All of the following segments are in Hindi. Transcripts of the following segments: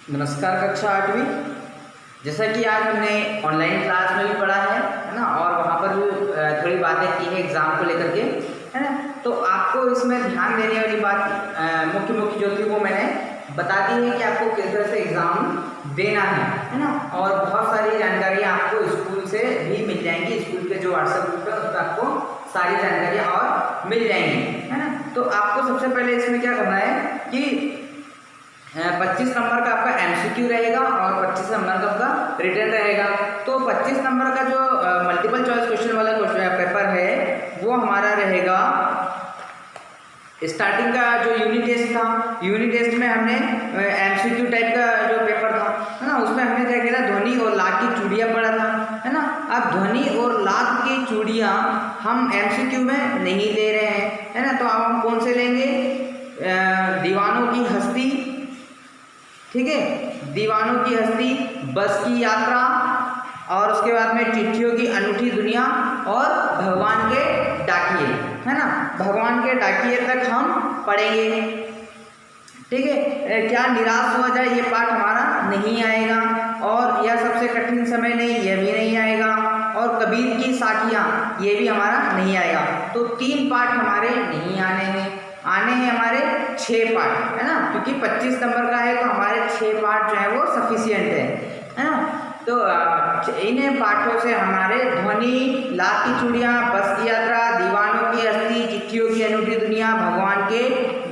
नमस्कार कक्षा 8वीं। जैसा कि आज हमने ऑनलाइन क्लास में भी पढ़ा है ना, और वहाँ पर भी थोड़ी बातें की है एग्ज़ाम को लेकर के, है ना। तो आपको इसमें ध्यान देने वाली बात मुख्य जो थी वो मैंने बता दी है कि आपको किस तरह से एग्ज़ाम देना है ना। और बहुत सारी जानकारियाँ आपको स्कूल से भी मिल जाएंगी, स्कूल के जो व्हाट्सएप ग्रुप है उस पर आपको सारी जानकारियाँ और मिल जाएंगी, है ना। तो आपको सबसे पहले इसमें क्या करना है कि 25 नंबर का आपका एमसीक्यू रहेगा और 25 नंबर का आपका रिटर्न रहेगा। तो 25 नंबर का जो मल्टीपल चॉइस क्वेश्चन वाला पेपर है वो हमारा रहेगा। स्टार्टिंग का जो यूनिट टेस्ट था, यूनिट टेस्ट में हमने एमसीक्यू टाइप का जो पेपर था, है ना, उसमें हमने क्या किया, ध्वनि और लाख की चूड़ियाँ पढ़ा था, है ना। अब ध्वनि और लाख की चूड़ियाँ हम एमसीक्यू में नहीं ले रहे हैं, है ना। तो अब हम कौन से लेंगे, दीवानों की हस्ती, ठीक है, दीवानों की हस्ती, बस की यात्रा, और उसके बाद में चिट्ठियों की अनूठी दुनिया और भगवान के डाकिए, है ना। भगवान के डाकिए तक हम पढ़ेंगे, ठीक है। क्या निराश हो जाए ये पाठ हमारा नहीं आएगा, और यह सबसे कठिन समय नहीं, यह भी नहीं आएगा, और कबीर की साखियाँ ये भी हमारा नहीं आएगा। तो 3 पाठ हमारे नहीं आने हैं हमारे 6 पार्ट, है ना, क्योंकि 25 नंबर का है तो हमारे 6 पार्ट जो है वो सफिशियंट है ना। तो इन पाठों से हमारे ध्वनि, लाख की चूड़ियाँ, बस की यात्रा, दीवानों की हस्ती, चिट्ठियों की अनूठी दुनिया, भगवान के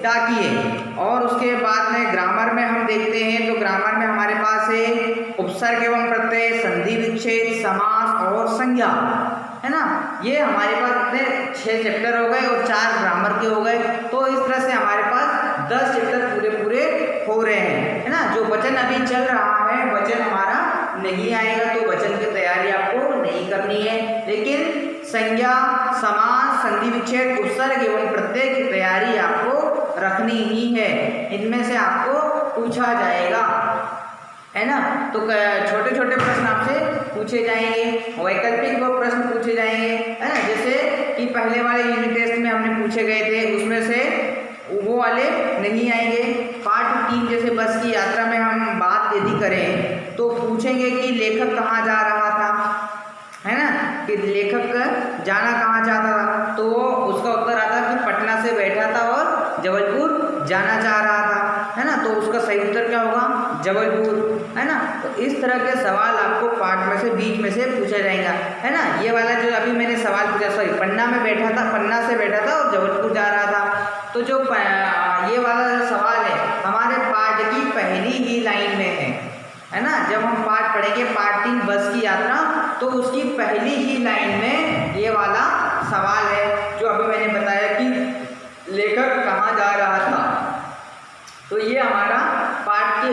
डाकिए, और उसके बाद में ग्रामर में हम देखते हैं तो ग्रामर में हमारे पास है उपसर्ग एवं प्रत्यय, संधि विच्छेद, समास और संज्ञा, है ना। ये हमारे पास इतने 6 चैप्टर हो गए और 4 ग्रामर के हो गए। तो इस तरह से हमारे पास 10 चैप्टर पूरे हो रहे हैं, है ना। जो वचन अभी चल रहा है, वचन हमारा नहीं आएगा, तो वचन की तैयारी आपको नहीं करनी है, लेकिन संज्ञा, समास, संधि विच्छेद, उपसर्ग एवं प्रत्यय की तैयारी आपको रखनी ही है। इनमें से आपको पूछा जाएगा, है ना। तो छोटे छोटे प्रश्न आपसे पूछे जाएंगे, वैकल्पिक वो प्रश्न पूछे जाएंगे, है ना। जैसे कि पहले वाले यूनिट टेस्ट में हमने पूछे गए थे, उसमें से वो वाले नहीं आएंगे। पार्ट 3 जैसे बस की यात्रा में हम बात यदि करें तो पूछेंगे कि लेखक कहाँ जा रहा था, है ना, कि लेखक जाना कहाँ चाहता था, तो उसका उत्तर आता कि पटना से बैठा था और जबलपुर जाना चाह रहा था, है ना। तो उसका सही उत्तर क्या होगा, जबलपुर, है ना। तो इस तरह के सवाल आपको पार्ट में से बीच में से पूछा जाएगा, है ना। ये वाला जो अभी मैंने सवाल पूछा, सॉरी, पन्ना में बैठा था, पन्ना से बैठा था और जबलपुर जा रहा था, तो जो ये वाला जो सवाल है हमारे पार्ट की पहली ही लाइन में है ना। जब हम पार्ट पढ़ेंगे पार्ट 3 बस की यात्रा, तो उसकी पहली ही लाइन में ये वाला सवाल है जो अभी मैंने बताया कि लेखक कहाँ जा रहा था। तो ये हमारा पार्ट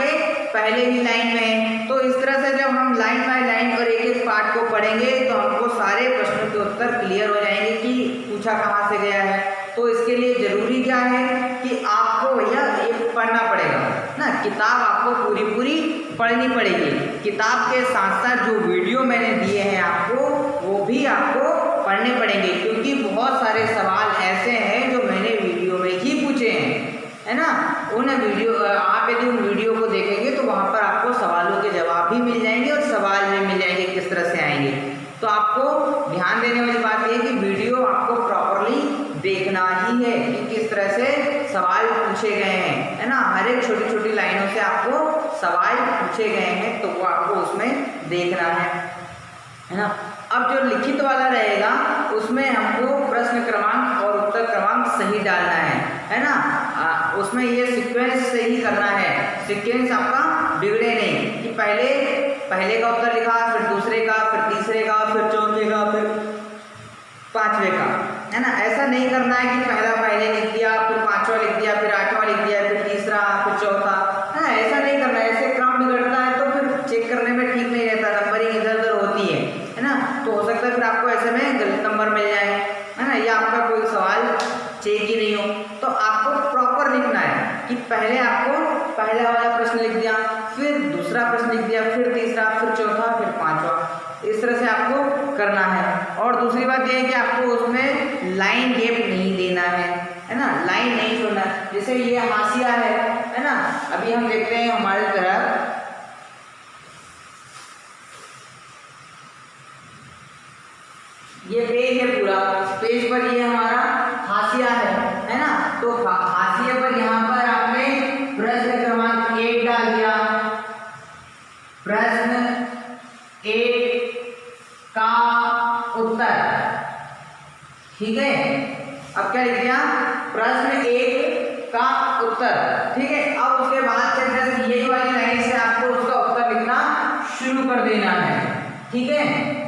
के पहले ही लाइन में है। तो इस तरह से जब हम लाइन बाय लाइन और एक एक पार्ट को पढ़ेंगे तो हमको सारे प्रश्नों के उत्तर क्लियर हो जाएंगे कि पूछा कहाँ से गया है। तो इसके लिए जरूरी क्या है कि आपको भैया ये पढ़ना पड़ेगा ना, किताब आपको पूरी पढ़नी पड़ेगी। किताब के साथ साथ जो वीडियो मैंने दिए हैं आपको, वो भी आपको पढ़ने पड़ेंगे, क्योंकि बहुत सारे सवाल ऐसे हैं जो मैंने वीडियो में ही पूछे हैं, है ना। आप यदि उन वीडियो को देखेंगे तो वहाँ पर आपको सवालों के जवाब भी मिल जाएंगे और सवाल भी मिल जाएंगे किस तरह से आएंगे। तो आपको ध्यान देने वाली बात यह है कि वीडियो आपको प्रॉपरली देखना ही है कि किस तरह से सवाल पूछे गए हैं, है ना। हर एक छोटी छोटी लाइनों से आपको सवाल पूछे गए हैं, तो वो आपको उसमें देखना है ना। अब जो लिखित वाला रहेगा उसमें हमको प्रश्न क्रमांक और उत्तर क्रमांक सही डालना है ना। उसमें ये सीक्वेंस से ही करना है, सीक्वेंस आपका बिगड़े नहीं कि पहले का उत्तर लिखा, फिर दूसरे का, फिर तीसरे का, फिर चौथे का, फिर 5वें का, है ना। ऐसा नहीं करना है कि पहले लिख दिया, फिर 5वां लिख दिया, फिर 8वां लिख दिया, फिर तीसरा, फिर चौथा, है ना। ऐसा नहीं करना है, ऐसे क्रम बिगड़ता है तो फिर चेक करने में ठीक नहीं रहता, नंबरिंग इधर उधर होती है ना। तो हो सकता है फिर आपको ऐसे में गलत नंबर मिल जाए, है ना, या आपका कोई सवाल चेक ही नहीं हो। तो आपको प्रॉपर लिखना है कि पहले आपको पहला वाला प्रश्न लिख दिया, फिर दूसरा प्रश्न लिख दिया, फिर तीसरा, फिर चौथा, फिर 5वां। इस तरह से आपको करना है। और दूसरी बात यह है कि आपको उसमें लाइन गैप नहीं देना है ना, लाइन नहीं छोड़ना। जैसे ये हाशिया है ना, अभी हम देखते हैं हमारी तरफ, ये पेज है पूरा, पेज पर ये हमारा हाशिया है ना। तो हाशिए पर यहाँ पर आपने प्रश्न क्रमांक 1 डाल दिया, प्रश्न 1 का उत्तर, ठीक है। अब क्या लिख दिया, प्रश्न 1 का उत्तर, ठीक है। अब उसके बाद से जैसे यही वाली लाइन से आपको उसका उत्तर लिखना शुरू कर देना है, ठीक है।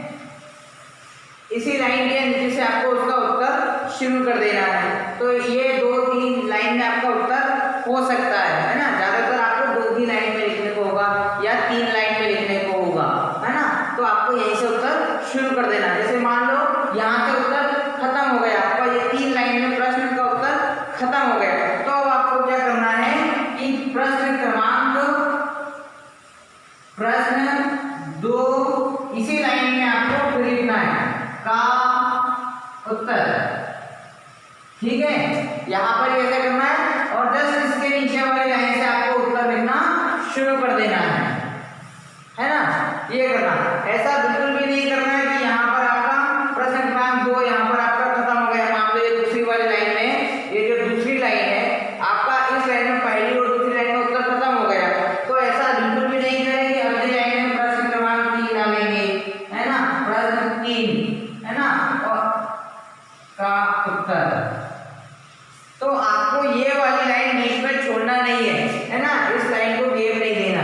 इसी लाइन के नीचे से आपको उसका उत्तर शुरू कर देना है। तो ये 2-3 लाइन में आपका उत्तर हो सकता है ना। ज्यादातर आपको 2 ही लाइन में लिखने को होगा या 3 लाइन में लिखने को होगा, है ना। तो आपको यहीं से उत्तर शुरू कर देना। जैसे मान लो यहाँ से उत्तर खत्म हो गया, आपका ये 3 लाइन में प्रश्न का उत्तर खत्म हो गया, तो अब आपको क्या करना है कि प्रश्न क्रमांक, प्रश्न 2 इसी लाइन में आपको फिर लिखना है का उत्तर, ठीक है। यहाँ पर ऐसे करना है और जस्ट इसके नीचे वाली लाइन से आपको उत्तर लिखना शुरू कर देना है ना। ये करना, ऐसा बिल्कुल भी नहीं करना है कि यहाँ पर आपका प्रश्न क्रमांक 2 यहाँ पर आपका खत्म हो गया। मान लो ये दूसरी वाली लाइन में, ये जो दूसरी लाइन है आपका, इस लाइन में पहली और दूसरी लाइन में उत्तर खत्म हो गया, तो ऐसा बिल्कुल भी नहीं करेंगे। अगली लाइन में प्रश्न क्रमांक 3 डालेंगे, है ना, प्रश्न 3, है ना, और का उत्तर। तो आपको ये वाली लाइन बीच में छोड़ना नहीं है ना, इस लाइन को गैप नहीं देना,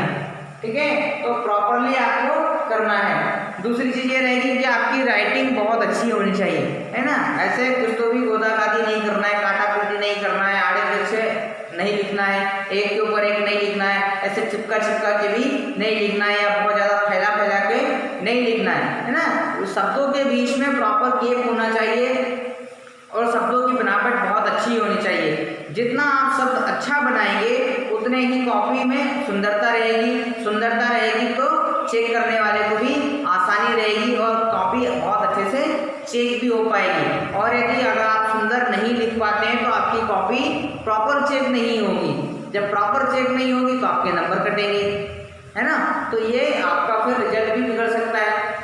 ठीक है। तो प्रॉपरली आपको करना है। दूसरी चीज ये रहेगी कि आपकी राइटिंग बहुत अच्छी होनी चाहिए, है ना। ऐसे कुछ तो भी गोदागादी नहीं करना है, काटाकुटी नहीं करना है, आड़े तेड़े से नहीं लिखना है, एक के ऊपर एक नहीं लिखना है, ऐसे चिपका चिपका के भी नहीं लिखना है, या बहुत ज्यादा फैला फैला के नहीं लिखना है ना। शब्दों के बीच में प्रॉपर गैप होना चाहिए और शब्दों की बनावट बहुत अच्छी होनी चाहिए। जितना आप शब्द अच्छा बनाएंगे उतने ही कॉपी में सुंदरता रहेगी। सुंदरता रहेगी तो चेक करने वाले को भी आसानी रहेगी और कॉपी बहुत अच्छे से चेक भी हो पाएगी। और यदि अगर आप सुंदर नहीं लिख पाते हैं तो आपकी कॉपी प्रॉपर चेक नहीं होगी। जब प्रॉपर चेक नहीं होगी तो आपके नंबर कटेंगे, है ना। तो ये आपका फिर रिजल्ट भी बिगड़ सकता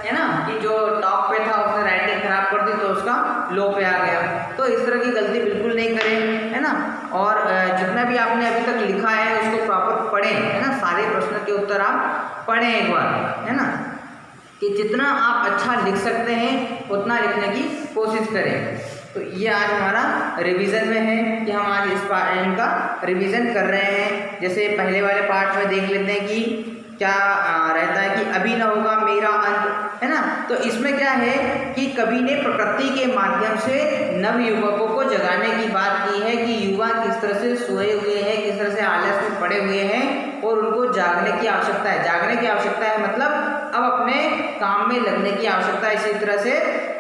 है ना, कि जो टॉप पे था उसने राइटिंग खराब कर दी तो उसका लो पे आ गया। तो इस तरह की गलती बिल्कुल नहीं करें, है ना। और जितना भी आपने अभी तक लिखा है उसको प्रॉपर पढ़ें, है ना। सारे प्रश्न के उत्तर आप पढ़ें एक बार, है ना, कि जितना आप अच्छा लिख सकते हैं उतना लिखने की कोशिश करें। तो ये आज हमारा रिवीजन में है कि हम आज इस इनका रिवीजन कर रहे हैं। जैसे पहले वाले पार्ट में देख लेते हैं कि क्या रहता है कि अभी ना होगा मेरा अंत, है ना। तो इसमें क्या है कि कवि ने प्रकृति के माध्यम से नव युवकों को जगाने की बात की है कि युवा किस तरह से सोए हुए हैं, किस तरह से आलस में पड़े हुए हैं और उनको जागने की आवश्यकता है। जागने की आवश्यकता है मतलब अब अपने काम में लगने की आवश्यकता है। इसी तरह से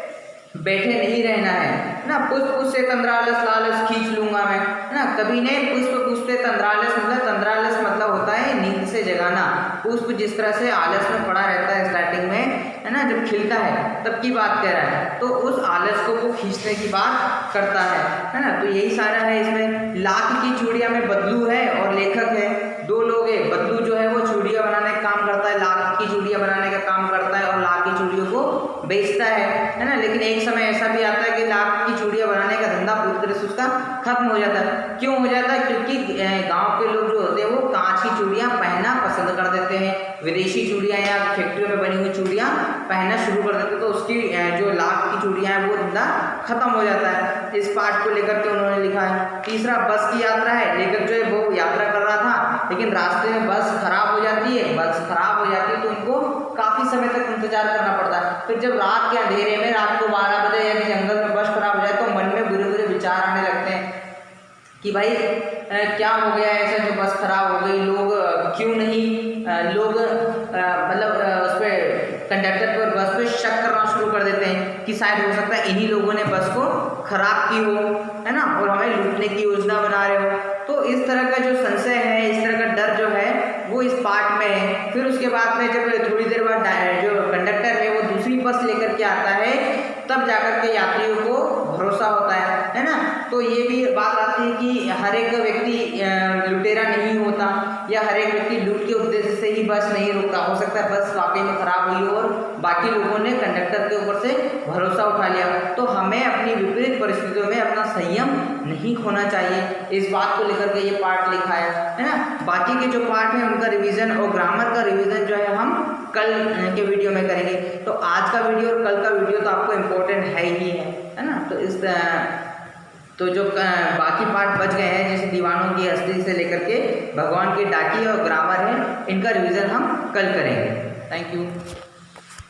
बैठे नहीं रहना है ना। पुष्प से तंद्रालस लालस खींच लूंगा मैं, है ना। कवि ने पुष्प से तंद्रालस मतलब होता है नींद से जगाना। पुष्प जिस तरह से आलस में पड़ा रहता है स्टार्टिंग में, है ना, जब खिलता है तब की बात कह रहा है, तो उस आलस को वो खींचने की बात करता है ना। तो यही सारा है इसमें। लाख की चूड़ियां में बदलू है और लेखक है, 2 लोग है। बदलू जो है वो चूड़ियां बनाने का काम करता है, लाख की चूड़ियां बनाने का काम करता है और लाख की चूड़ियों को बेचता है ना। लेकिन एक समय ऐसा भी आता है कि लाख की चूड़ियां बनाने का धंधा पूरी तरह से उसका खत्म हो जाता है। क्यों हो जाता है? क्योंकि गांव के लोग जो होते हैं वो कांच की चूड़ियां पहनना पसंद कर देते हैं, विदेशी चूड़ियां या फैक्ट्रियों में बनी हुई चूड़ियां पहनना शुरू कर देते हैं, तो उसकी जो लाख की चूड़ियां हैं वो धंधा खत्म हो जाता है। इस पार्ट को लेकर के उन्होंने लिखा है। तीसरा बस की यात्रा है। लेखक जो है वो यात्रा कर रहा था लेकिन रास्ते में बस खराब हो जाती है। बस खराब हो जाती है तो उनको काफी समय तक इंतजार करना पड़ता है। फिर जब रात के अंधेरे में, रात को 12 बजे यदि जंगल में बस खराब हो जाए तो मन में बुरे बुरे विचार आने लगते हैं कि भाई क्या हो गया ऐसा जो बस खराब हो गई, लोग क्यों नहीं, लोग मतलब उस पर कंडक्टर पर बस पे शक करना शुरू कर देते हैं कि शायद हो सकता है इन्हीं लोगों ने बस को खराब की हो, है ना, और हमें लूटने की योजना बना रहे हो। तो इस तरह का जो संशय है, इस तरह का डर जो है वो इस पार्ट में है। फिर उसके बाद में जब थोड़ी देर बाद जो कंडक्टर है वो दूसरी बस लेकर के आता है, तब जाकर के यात्रियों को भरोसा होता है ना। तो ये भी बात बताती है कि हर एक व्यक्ति लुटेरा नहीं होता, या हर एक व्यक्ति लूट के उद्देश्य से ही बस नहीं रुकता। हो सकता है बस वाकई में खराब हुई हो और बाकी लोगों ने कंडक्टर के ऊपर से भरोसा उठा लिया। तो हमें अपनी विपरीत परिस्थितियों में अपना संयम नहीं खोना चाहिए, इस बात को लेकर के ये पार्ट लिखा है ना। बाकी के जो पार्ट हैं उनका रिवीजन और ग्रामर का रिवीजन जो है हम कल के वीडियो में करेंगे। तो आज का वीडियो और कल का वीडियो तो आपको इम्पोर्टेंट है ही है ना। तो जो बाकी पार्ट बच गए हैं, जैसे दीवानों की हस्ती से लेकर के भगवान के डाकी और ग्रामर है, इनका रिवीजन हम कल करेंगे। Thank you.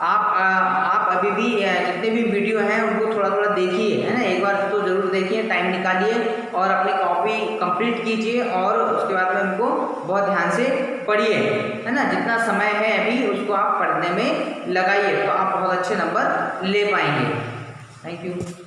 आप अभी भी जितने भी वीडियो हैं उनको थोड़ा थोड़ा देखिए, है ना, एक बार तो ज़रूर देखिए, टाइम निकालिए और अपनी कॉपी कंप्लीट कीजिए और उसके बाद में उनको बहुत ध्यान से पढ़िए, है ना। जितना समय है अभी उसको आप पढ़ने में लगाइए तो आप बहुत अच्छे नंबर ले पाएंगे। Thank you.